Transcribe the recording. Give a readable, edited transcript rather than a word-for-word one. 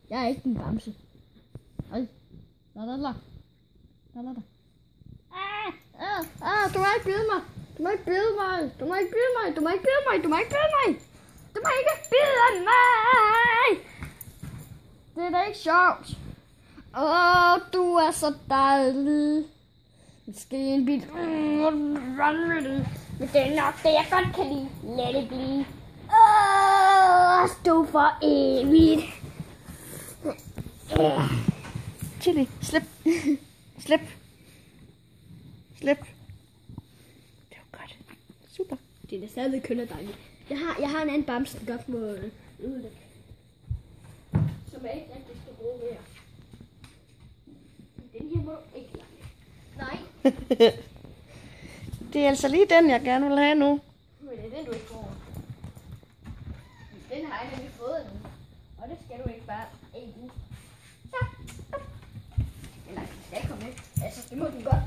Jeg er ikke en bamse. Ej. La. Du må ikke bide mig. Du må ikke bide mig. Du må ikke bide mig. Du må ikke bide mig. Du må ikke bide mig. Du må ikke bide mig. Det er da ikke sjovt. Du er så dejlig. Måske en bit. Men det er nok det, jeg godt kan lide. Lad det blive. Stå for evigt. Chili, slip. Slip. Slip. Det var godt. Super. Det er da stadig køn og dejligt. Jeg har en anden bamse, der godt må ødelægge. Som jeg ikke rigtig skal bruge mere. Den her må du ikke lege. Nej. Det er altså lige den, jeg gerne vil have nu. Men det er den, du ikke får. Den har jeg nemlig fået nu. Og det skal du ikke bare ikke. Så. Eller, det skal komme med. Altså, det må du godt.